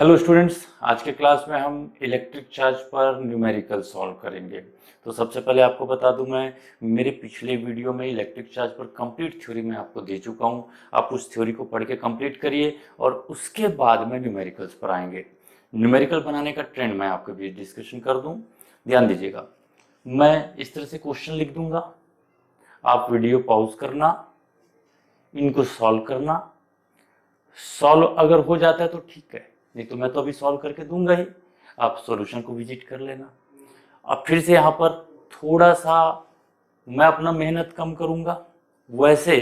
Hello students, आज के class में हम इलेक्ट्रिक चार्ज पर न्यूमेरिकल सॉल्व करेंगे। तो सबसे पहले आपको बता दूं, मैं मेरे पिछले वीडियो में इलेक्ट्रिक चार्ज पर कंप्लीट थ्योरी मैं आपको दे चुका हूं। आप उस थ्योरी को पढ़ के कंप्लीट करिए और उसके बाद में न्यूमेरिकल्स पर आएंगे। न्यूमेरिकल बनाने का ट्रेंड मैं आपके बीच डिस्कशन कर दूं। ध्यान दीजिएगा, मैं इस तरह से क्वेश्चन लिख दूंगा, आप वीडियो पॉज करना, इनको सॉल्व करना। सॉल्व अगर हो जाता है तो ठीक है, नहीं तो मैं तो अभी सॉल्व करके दूंगा ही, आप सॉल्यूशन को विजिट कर लेना। अब फिर से यहाँ पर थोड़ा सा मैं अपना मेहनत कम करूंगा, वैसे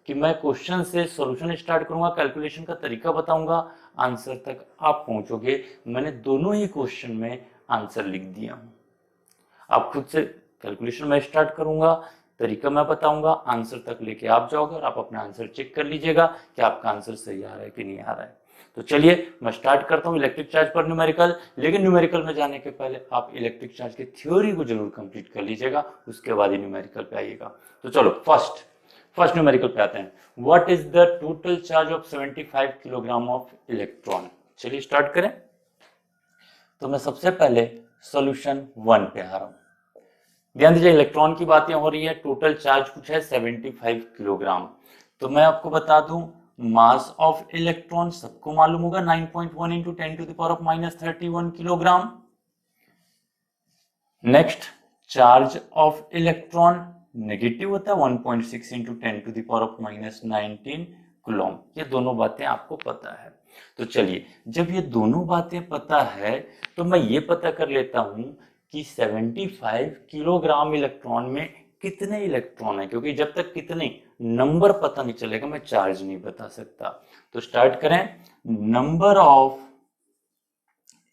कि मैं क्वेश्चन से सॉल्यूशन स्टार्ट करूंगा, कैलकुलेशन का तरीका बताऊंगा, आंसर तक आप पहुंचोगे। मैंने दोनों ही क्वेश्चन में आंसर लिख दिया हूं। आप खुद से कैलकुलेशन में स्टार्ट करूंगा, तरीका मैं बताऊंगा, आंसर तक लेके आप जाओगे और आप अपना आंसर चेक कर लीजिएगा कि आपका आंसर सही आ रहा है कि नहीं आ रहा है। तो चलिए मैं स्टार्ट करता हूं इलेक्ट्रिक चार्ज पर न्यूमेरिकल। लेकिन न्यूमेरिकल में जाने के पहले आप इलेक्ट्रिक चार्ज की थ्योरी को जरूर कंप्लीट कर लीजिएगा, उसके बाद ही न्यूमेरिकल पे आइएगा। तो चलो फर्स्ट न्यूमेरिकल पे आते हैं। What is the total charge of 75 kilogram of electron. चलिए स्टार्ट करें। तो मैं सबसे पहले सॉल्यूशन 1 पे आ रहा हूं। ध्यान दीजिए, इलेक्ट्रॉन की बातें हो रही है, टोटल चार्ज कुछ है 75 किलोग्राम। तो मैं आपको बता दूं, मास ऑफ इलेक्ट्रॉन सबको मालूम होगा 9.1 into 10 to the power of -31 kilogram. Next, charge of electron negative होता है 1.6 into 10 to the power of -19 coulomb. ये दोनों बातें आपको पता है। तो चलिए, जब ये दोनों बातें पता है तो मैं ये पता कर लेता हूं कि 75 किलोग्राम इलेक्ट्रॉन में कितने इलेक्ट्रॉन है, क्योंकि जब तक कितने नंबर पता नहीं चलेगा मैं चार्ज नहीं बता सकता। तो स्टार्ट करें। Number of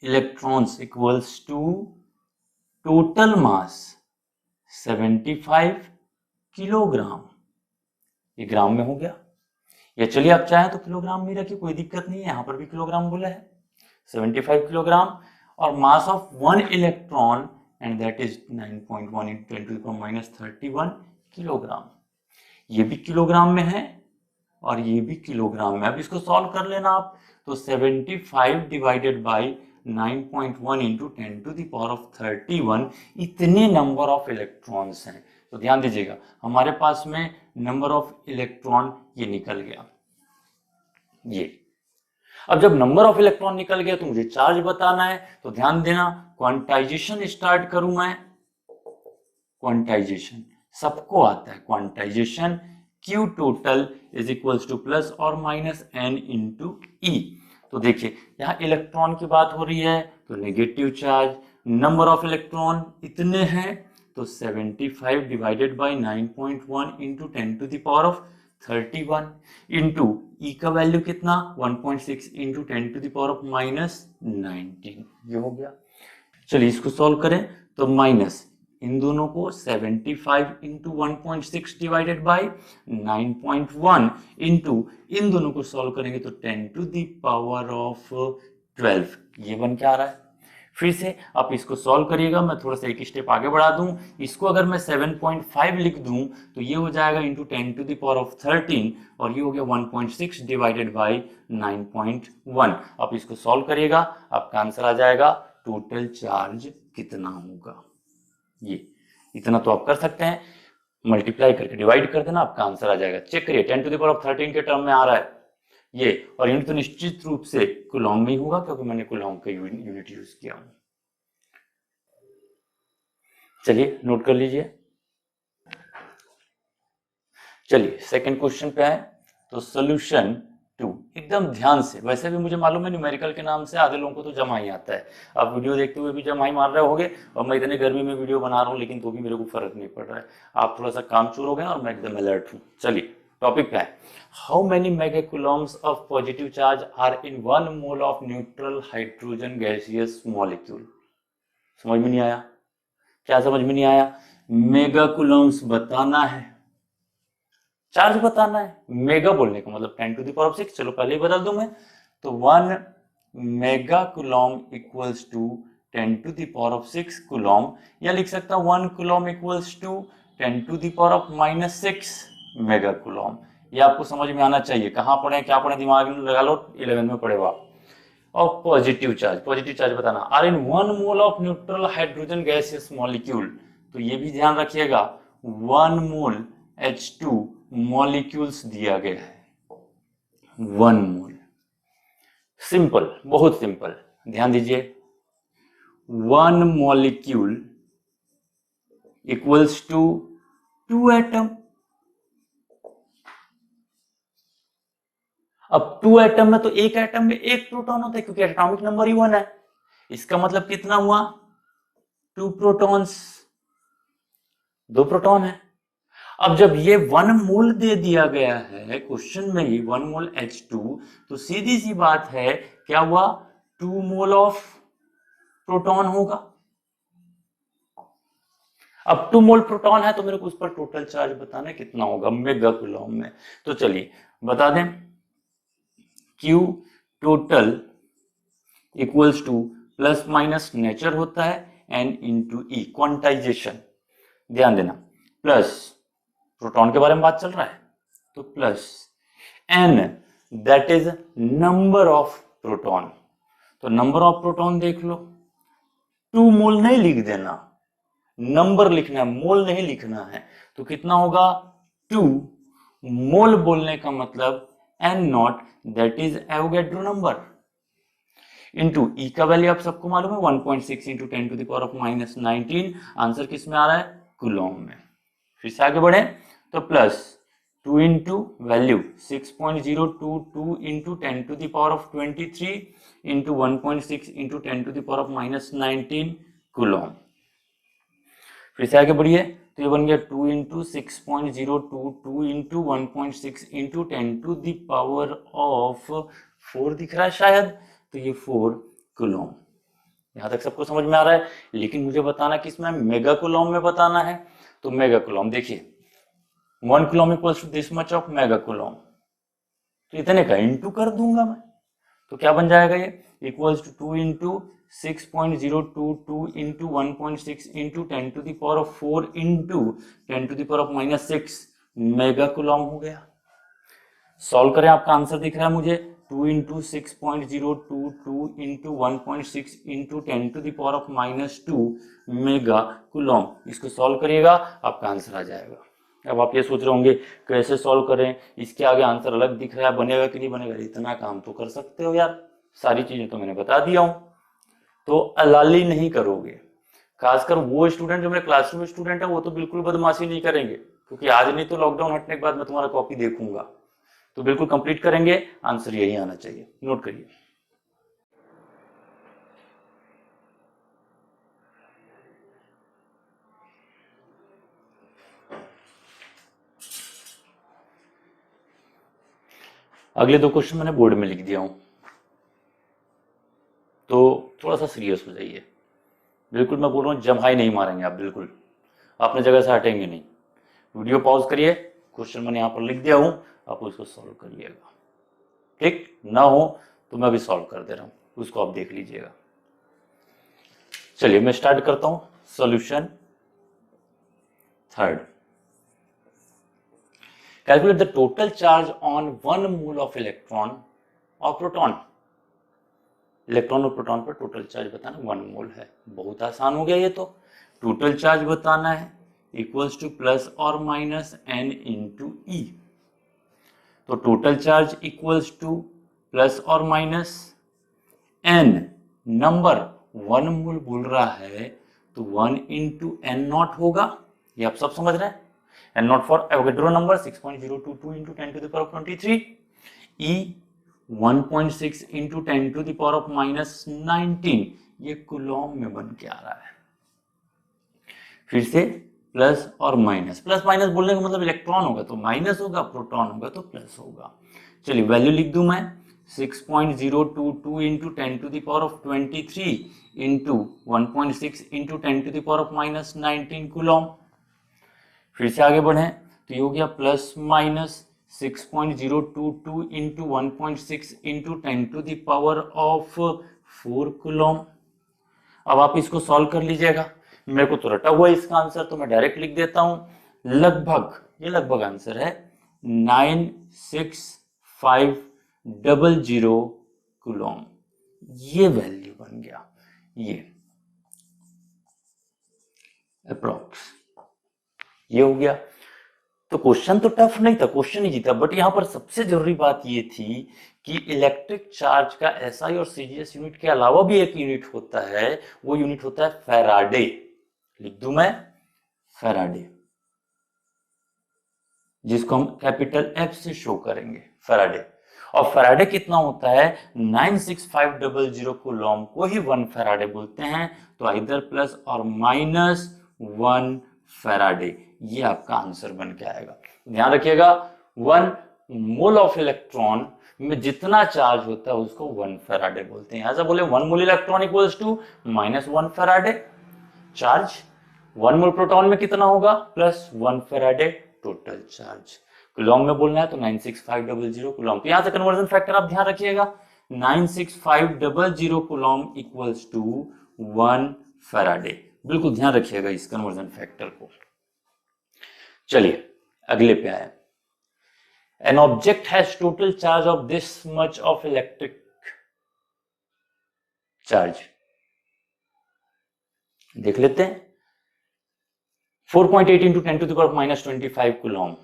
electrons equals to total mass 75 kilogram. ये ग्राम में हो गया, या चलिए आप चाहें तो किलोग्राम में रखिए, कोई दिक्कत नहीं है, यहां पर भी किलोग्राम बोला है 75 किलोग्राम। और mass of one electron and that is 9.1 into 10 to the power -31 kilogram. ये भी किलोग्राम में है और ये भी किलोग्राम में। अब इसको सॉल्व कर लेना आप। तो 75 divided by 9.1 into 10 to the power of 31, इतने नंबर ऑफ इलेक्ट्रॉन्स हैं। तो ध्यान दीजिएगा, हमारे पास में नंबर ऑफ इलेक्ट्रॉन ये निकल गया। ये अब जब नंबर ऑफ इलेक्ट्रॉन निकल गया तो मुझे चार्ज बताना है। तो ध्यान देना, क्वांटाइजेशन स्टार्ट करूं मैं। क्वांटाइजेशन सबको आता है, quantization Q total is equals to plus और माइनस n इंटू ई। तो देखिए, यहाँ इलेक्ट्रॉन की बात हो रही है तो negative charge, number of electron इतने हैं, तो 75 divided by 9.1 into 10 to the power of 31 into e का वैल्यू कितना 1.6 into 10 to the power of -19। ये हो गया। चलिए इसको सॉल्व करें। तो माइनस इन दोनों को 75 इंटू 1.6 डिवाइडेड बाई 9.1 इंटू इन दोनों को सॉल्व करेंगे तो 10 टू द पावर ऑफ 12। ये बन के आ रहा है। फिर से आप इसको सॉल्व करिएगा, मैं थोड़ा सा एक स्टेप आगे बढ़ा दूं। इसको अगर मैं 7.5 लिख दूं तो ये हो जाएगा into 10 to the power of 13 और ये हो गया 1.6 डिवाइडेड बाई 9.1। आप इसको सॉल्व करिएगा, आपका आंसर आ जाएगा टोटल चार्ज कितना होगा। ये इतना तो आप कर सकते हैं, मल्टीप्लाई करके डिवाइड कर देना, आपका आंसर आ जाएगा। चेक करिए, 10 टू द पावर ऑफ 13 के टर्म में आ रहा है ये, और यूनिट तो निश्चित रूप से कूलॉम में ही होगा क्योंकि मैंने कूलॉम का यूनिट यूज किया हूं। चलिए नोट कर लीजिए। चलिए सेकंड क्वेश्चन पे आए। तो सॉल्यूशन 2, एकदम ध्यान से। वैसे भी मुझे मालूम है न्यूमेरिकल के नाम से आधे लोगों को तो जमा ही आता है, आप वीडियो देखते हुए भी जमा ही मार रहे होगे, और मैं इतने गर्मी में वीडियो बना रहा हूँ लेकिन तो भी मेरे को फर्क नहीं पड़ रहा है। आप थोड़ा सा कामचोर हो गए और मैं एकदम अलर्ट हूँ। चलिए टॉपिक पे है। How many mega coulombs of positive charge are in 1 mole of neutral hydrogen gaseous molecule. समझ में नहीं आया? क्या समझ में नहीं आया? मेगा कूलम्स बताना है, चार्ज बताना है। मेगा बोलने का मतलब 10 टू द पावर ऑफ 6। चलो पहले ही बदल दूं मैं। तो 1 mega coulomb equals to 10 to the power of 6 coulomb, या लिख सकता हूं 1 coulomb equals to 10 to the power of -6 mega coulomb. ये आपको समझ में आना चाहिए। कहां पढ़े क्या पढ़े दिमाग में लगा लो, 11 में पढ़े हो आप। ऑफ पॉजिटिव चार्ज बताना, are in 1 mole of neutral hydrogen gaseous molecule. तो ये भी ध्यान रखिएगा 1 मोल H2 मॉलिक्यूल्स दिया गया है, 1 मोल। सिंपल, बहुत सिंपल, ध्यान दीजिए 1 मॉलिक्यूल इक्वल्स टू 2 एटम। अब 2 एटम में तो एक एटम में एक प्रोटॉन होता है क्योंकि एटॉमिक नंबर ही 1 है। इसका मतलब कितना हुआ 2 प्रोटॉन्स, 2 प्रोटॉन है। अब जब ये 1 मोल दे दिया गया है क्वेश्चन में ही 1 मोल H2, तो सीधी सी बात है क्या हुआ 2 मोल ऑफ प्रोटॉन होगा। अब 2 मोल प्रोटॉन है तो मेरे को उस पर टोटल चार्ज बताना है कितना होगा मेगा कूलम में। तो चलिए बता दें Q total equals to plus minus nature होता है N इंटू ई क्वांटाइजेशन। ध्यान देना प्लस प्रोटॉन के बारे में बात चल रहा है तो plus N that is number of proton. तो नंबर ऑफ प्रोटॉन देख लो 2 मोल नहीं लिख देना, नंबर लिखना है, मोल नहीं लिखना है। तो कितना होगा 2 मोल बोलने का मतलब N not that is Avogadro number into e का वैल्यू आप सबको मालूम है 1.6 into 10 to the power of -19। Answer किस में आ रहा है कूलॉम में। फिर से आगे बढ़े तो plus 2 into value 6.022 into 10 to the power of 23 into 1.6 into 10 to the power of -19 coulomb. फिर से आगे बढ़िए तो ये बन गया 2 into 6.022 into 1.6 into 10 to the power of 4 दिख रहा है शायद, तो ये 4 कूलॉम। यहां तक सबको समझ में आ रहा है। लेकिन मुझे बताना कि इसमें मेगा कूलॉम में बताना है। तो मेगा कूलॉम देखिए 1 coulomb equals to this much of mega coulomb, तो इतने का इंटू कर दूंगा मैं। तो क्या बन जाएगा ये equals to 2 into 6.022 into 1.6 into 10 to the power of 4 into 10 to the power of -6 mega coulomb हो गया। सॉल्व करें, आपका आंसर दिख रहा है मुझे 2 into 6.022 into 1.6 into 10 to the power of -2 mega coulomb. इसको सॉल्व करिएगा आपका आंसर आ जाएगा। अब आप ये सोच रहे होंगे कैसे सॉल्व करें, इसके आगे आंसर अलग दिख रहा है, बनेगा कि नहीं बनेगा। इतना काम तो कर सकते हो यार, सारी चीजें तो मैंने बता दिया हूं। तो अलाली नहीं करोगे, खासकर वो स्टूडेंट जो मेरे क्लासरूम स्टूडेंट है वो तो बिल्कुल बदमाशी नहीं करेंगे, क्योंकि आज नहीं तो लॉकडाउन हटने के बाद मैं तुम्हारा कॉपी देखूंगा। तो बिल्कुल कंप्लीट करेंगे, आंसर यही आना चाहिए, नोट करिए। अगले 2 क्वेश्चन मैंने बोर्ड में लिख दिया हूं, तो थोड़ा सा सीरियस हो जाइए। बिल्कुल मैं बोल रहा हूँ जम्हाई नहीं मारेंगे आप, बिल्कुल अपने जगह से हटेंगे नहीं। वीडियो पॉज करिए, क्वेश्चन मैंने यहाँ पर लिख दिया हूँ, आप उसको सॉल्व करिएगा। ठीक ना हो तो मैं भी सॉल्व कर दे रहा हूँ, उसको आप देख लीजिएगा। चलिए मैं स्टार्ट करता हूँ solution 3rd। Calculate the total charge on 1 mole of electron और प्रोटॉन। इलेक्ट्रॉन और प्रोटॉन पर टोटल चार्ज बताना 1 मोल है। बहुत आसान हो गया ये तो। टोटल चार्ज बताना है इक्वल्स टू प्लस और माइनस n इंटू ई। तो total charge equals to plus और माइनस n, नंबर 1 मोल बोल रहा है तो 1 इंटू एन नॉट होगा, ये आप सब समझ रहे हैं। N naught for Avogadro number 6.022 into 10 to the power of 23, E 1.6 into 10 to the power of -19, ये कूलॉम में बन के आ रहा है। फिर से प्लस और माइनस, प्लस माइनस बोलने का मतलब इलेक्ट्रॉन होगा तो माइनस होगा, प्रोटॉन होगा तो प्लस होगा। चलिए वैल्यू लिख दूं मैं 6.022 into 10 to the power of 23 into 1.6 into 10 to the power of -19 coulomb. फिर से आगे बढ़े तो ये हो गया plus minus 6.022 into 1.6 into 10 to the power of 4 coulomb. अब आप इसको सॉल्व कर लीजिएगा। मेरे को तो रटा हुआ है इसका आंसर, तो मैं डायरेक्ट लिख देता हूं लगभग, ये लगभग आंसर है 96500 कूलॉम। ये वैल्यू बन गया, ये अप्रोक्स, ये हो गया। तो क्वेश्चन तो टफ नहीं था, क्वेश्चन ही जीता, बट यहां पर सबसे जरूरी बात ये थी कि इलेक्ट्रिक चार्ज का एसआई और सीजीएस यूनिट के अलावा भी एक यूनिट होता है, वो यूनिट होता है फैराडे। लिख दूं मैं, फैराडे, जिसको हम कैपिटल एफ से शो करेंगे, फैराडे। और फैराडे कितना होता है, 96500 कूलॉम को ही 1 फैराडे बोलते हैं। तो इधर प्लस और माइनस 1 फैराडे, ये आपका आंसर बन के आएगा। ध्यान रखिएगा, 1 मोल ऑफ इलेक्ट्रॉन में जितना चार्ज होता है उसको 1 फैराडे बोलते हैं। ऐसा बोले 1 mole electron equals to -1 Faraday charge. 1 mole proton में कितना होगा, +1 फैराडे टोटल चार्ज। कूलॉम में बोलना है तो 96500 कूलॉम। तो यहां से कन्वर्जन फैक्टर आप ध्यान रखिएगा, 96500 कूलॉम इक्वल्स टू 1 फैराडे। बिल्कुल ध्यान रखिएगा इस कन्वर्जन फैक्टर को। चलिए अगले पे आए। An object has total charge of this much of electric charge. देख लेते हैं, 4.8 इंटू 10⁻⁻25 कूलॉम,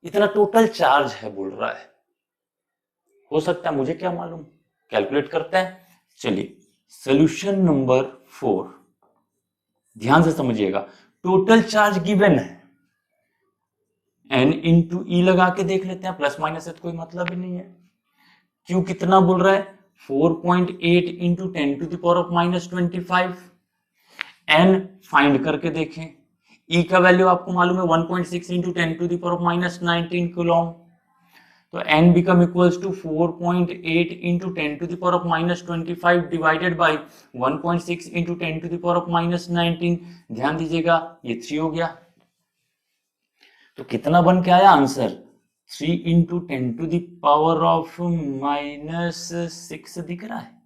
इतना टोटल चार्ज है बोल रहा है। हो सकता है, मुझे क्या मालूम, कैलकुलेट करते हैं। चलिए सोल्यूशन नंबर 4, ध्यान से समझिएगा। टोटल चार्ज गिवन है, n इंटू ई लगा के देख लेते हैं, प्लस माइनस से तो कोई मतलब ही नहीं है। क्यू कितना बोल रहा है, 4.8 इंटू 10⁻⁻25। n फाइंड करके देखें, E का वैल्यू आपको मालूम है 1.6 इंटू 10⁻⁻19 कूलॉम। तो n become equals to 4.8 into 10⁻⁻25 divided by 1.6 into 10⁻⁻19। ध्यान दीजिएगा, ये 3 हो गया। तो कितना बन के आया आंसर, 3 इंटू 10⁻⁻6 दिख रहा है,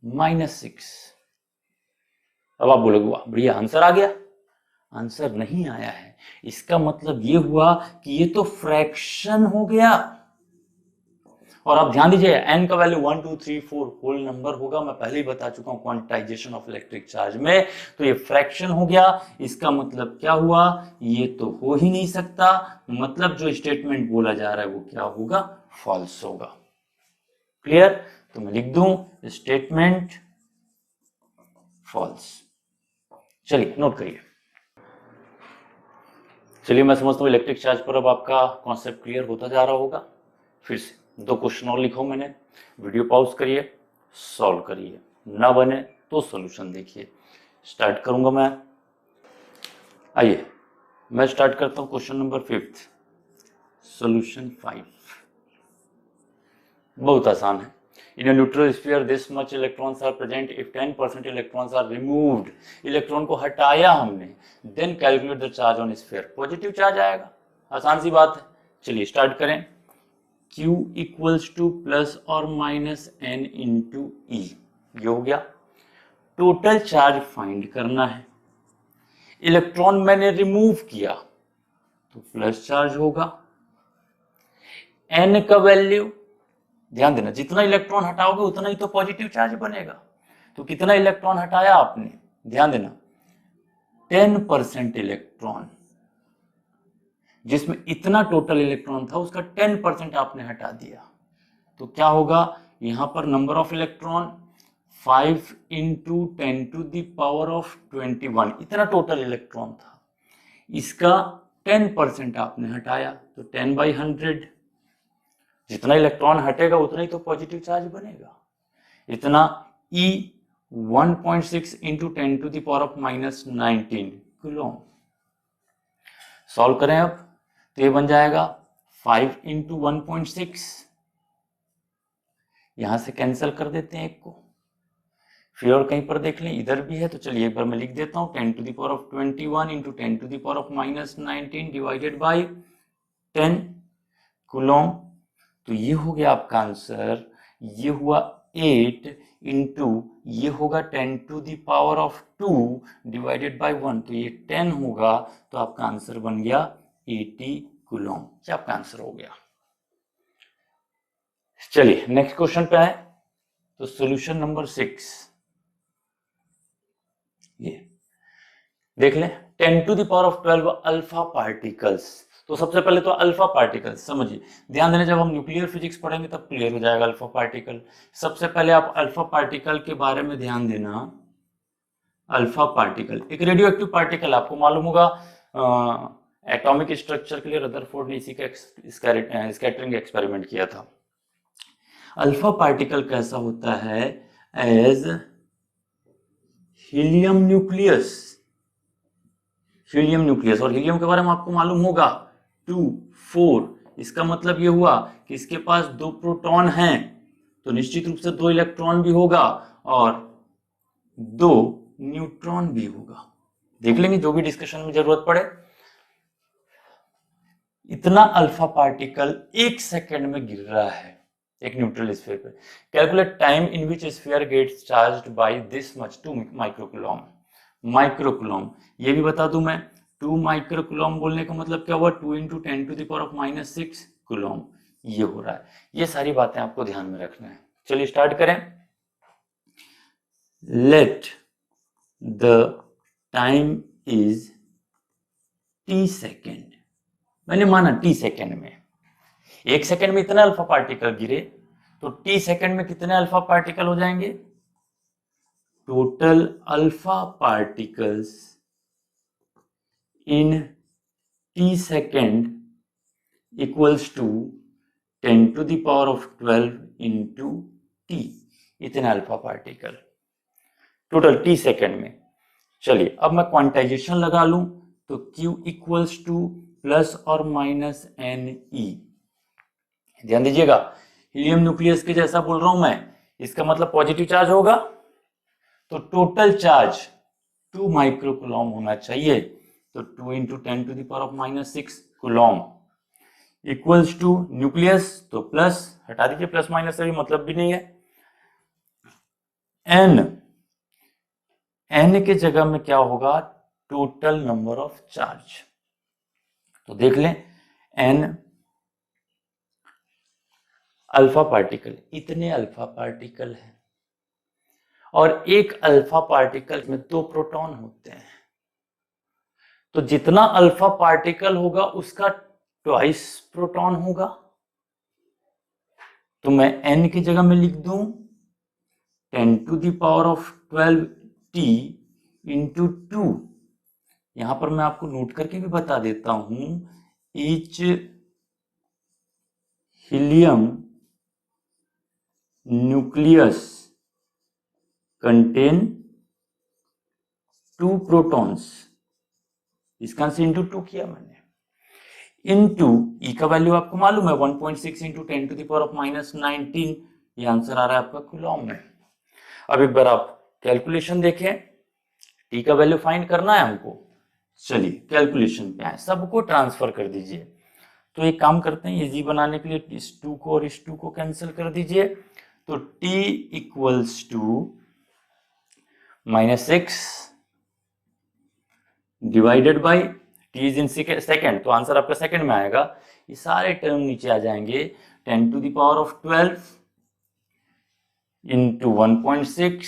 -6। अब आप बोलोगे वाह बढ़िया आंसर आ गया। आंसर नहीं आया है, इसका मतलब ये हुआ कि ये तो फ्रैक्शन हो गया। और आप ध्यान दीजिए, n का वैल्यू 1 2 3 4 होल नंबर होगा, मैं पहले ही बता चुका हूं क्वांटाइजेशन ऑफ इलेक्ट्रिक चार्ज में। तो ये फ्रैक्शन हो गया, इसका मतलब क्या हुआ, ये तो हो ही नहीं सकता। मतलब जो स्टेटमेंट बोला जा रहा है वो क्या होगा, फॉल्स होगा। क्लियर, तो मैं लिख दूं स्टेटमेंट फॉल्स। चलिए नोट करिए। चलिए मैं समझता हूँ इलेक्ट्रिक चार्ज पर अब आपका कॉन्सेप्ट क्लियर होता जा रहा होगा। फिर से 2 क्वेश्चन और लिखो मैंने, वीडियो पॉज करिए, सॉल्व करिए, ना बने तो सॉल्यूशन देखिए। स्टार्ट करूंगा मैं। आइए मैं स्टार्ट करता हूँ क्वेश्चन नंबर 5, सॉल्यूशन 5। बहुत आसान है। In a neutral sphere, this much electrons are present. If 10% electrons are removed, electron को हटाया हमने, then calculate the charge on sphere. Positive charge आएगा, आसान सी बात है। चलिए स्टार्ट करें। Q इक्वल्स टू प्लस और माइनस n इंटू ई, ये हो गया। टोटल चार्ज फाइंड करना है। इलेक्ट्रॉन मैंने रिमूव किया तो प्लस चार्ज होगा। n का वैल्यू ध्यान देना, जितना इलेक्ट्रॉन हटाओगे उतना ही तो पॉजिटिव चार्ज बनेगा। तो कितना इलेक्ट्रॉन हटाया आपने, ध्यान देना 10% इलेक्ट्रॉन, जिसमें इतना टोटल इलेक्ट्रॉन था उसका 10% आपने हटा दिया। तो क्या होगा, यहां पर नंबर ऑफ इलेक्ट्रॉन 5 इंटू 10⁻21, इतना टोटल इलेक्ट्रॉन था, इसका 10% आपने हटाया तो 10/100। जितना इलेक्ट्रॉन हटेगा उतना ही तो पॉजिटिव चार्ज बनेगा। इतना E 1.6 इंटू 10⁻⁻19 कूलॉम। सॉल्व करें अब, तो ये बन जाएगा 5 इंटू 1.6, यहां से कैंसिल कर देते हैं एक को। फिर और कहीं पर देख लें, इधर भी है, तो चलिए एक बार मैं लिख देता हूं 10⁻21 इंटू 10⁻⁻19 डिवाइडेड बाई 10 कूलॉम। तो ये हो गया आपका आंसर, ये हुआ 8 इंटू ये होगा 10⁻² डिवाइडेड बाई 1, तो ये 10 होगा। तो आपका आंसर बन गया 80 कूलॉम, ये आपका आंसर हो गया। चलिए नेक्स्ट क्वेश्चन पे आए। तो सॉल्यूशन नंबर 6 ये देख ले, 10⁻12 अल्फा पार्टिकल्स। तो सबसे पहले तो अल्फा पार्टिकल्स समझिए, ध्यान देना, जब हम न्यूक्लियर फिजिक्स पढ़ेंगे तब क्लियर हो जाएगा अल्फा पार्टिकल। सबसे पहले आप अल्फा पार्टिकल के बारे में ध्यान देना। अल्फा पार्टिकल एक रेडियो एक्टिव पार्टिकल, आपको मालूम होगा एटॉमिक स्ट्रक्चर के लिए रदरफोर्ड ने इसी का स्कैटरिंग एक्सपेरिमेंट किया था। अल्फा पार्टिकल कैसा होता है? As helium nucleus. Helium nucleus, और हीलियम के बारे में आपको मालूम होगा 2 4। इसका मतलब ये हुआ कि इसके पास 2 प्रोटॉन हैं, तो निश्चित रूप से 2 इलेक्ट्रॉन भी होगा और 2 न्यूट्रॉन भी होगा। देख लेंगे जो भी डिस्कशन में जरूरत पड़े। इतना अल्फा पार्टिकल 1 सेकेंड में गिर रहा है एक न्यूट्रल स्फीयर पे। Calculate time in which sphere gets charged by this much 2 microcoulomb. Microcoulomb ये भी बता दूं मैं, 2 माइक्रोकूलम बोलने का मतलब क्या हुआ? 2 × 10⁻⁻6 कूलम ये हो रहा है। ये सारी बातें आपको ध्यान में रखना है। चलिए स्टार्ट करें। Let the time is t second. मैंने माना t सेकेंड में, 1 सेकेंड में इतना अल्फा पार्टिकल गिरे तो t सेकेंड में कितने अल्फा पार्टिकल हो जाएंगे? Total alpha particles in t second equals to 10⁻12 into t। इतने alpha particle total t second में। चलिए अब मैं क्वांटाइजेशन लगा लूं तो Q इक्वल्स टू प्लस और माइनस Ne। ध्यान दीजिएगा, हीलियम न्यूक्लियस के जैसा बोल रहा हूं मैं, इसका मतलब पॉजिटिव चार्ज होगा, तो टोटल चार्ज 2 माइक्रोकूलम होना चाहिए। तो 2 × 10⁻⁻6 कूलम इक्वल्स टू न्यूक्लियस, तो प्लस, हटा दीजिए प्लस माइनस से भी मतलब भी नहीं है, n के जगह में क्या होगा? Total number of charge. तो देख लें, n अल्फा पार्टिकल, इतने अल्फा पार्टिकल है और एक अल्फा पार्टिकल में 2 प्रोटॉन होते हैं, तो जितना अल्फा पार्टिकल होगा उसका ट्वाइस प्रोटॉन होगा। तो मैं n की जगह में लिख दूं 10⁻12 t इंटू 2। यहां पर मैं आपको नोट करके भी बता देता हूं, each helium nucleus contain 2 protons. इसका आंसर इंटू 2 किया मैंने, इंटू ई का वैल्यू आपको मालूम है 1.6 × 10⁻⁻19। ये आंसर आ रहा है आपका कूलम में। अब एक बार आप कैलकुलेशन देखें, टी का वैल्यू फाइंड करना है हमको। चलिए कैलकुलेशन पे आए, सबको ट्रांसफर कर दीजिए। तो एक काम करते हैं, ये जी बनाने के लिए इस 2 को और इस 2 को कैंसिल कर दीजिए। तो t equals to -6 divided by t is in second, तो आंसर आपका सेकेंड में आएगा। ये सारे टर्म नीचे आ जाएंगे, 10⁻12 इंटू 1.6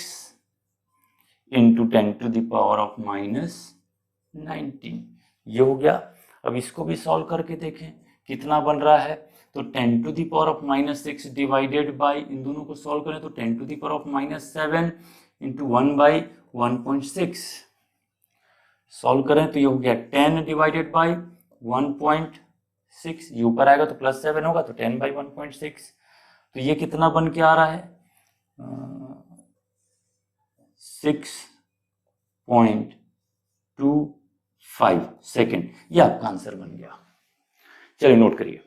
इंटू 10⁻⁻19। ये हो गया। अब इसको भी सॉल्व करके देखें कितना बन रहा है। तो 10⁻⁻6 डिवाइडेड बाई, इन दोनों को सॉल्व करें तो 10⁻⁻7 इंटू 1/1.6 सॉल्व करें तो ये हो गया 10 डिवाइडेड बाई 1.6। ये ऊपर आएगा तो +7 होगा, तो 10/1.6। तो ये कितना बन के आ रहा है? 6.25 सेकेंड। ये आपका आंसर बन गया। चलिए नोट करिए।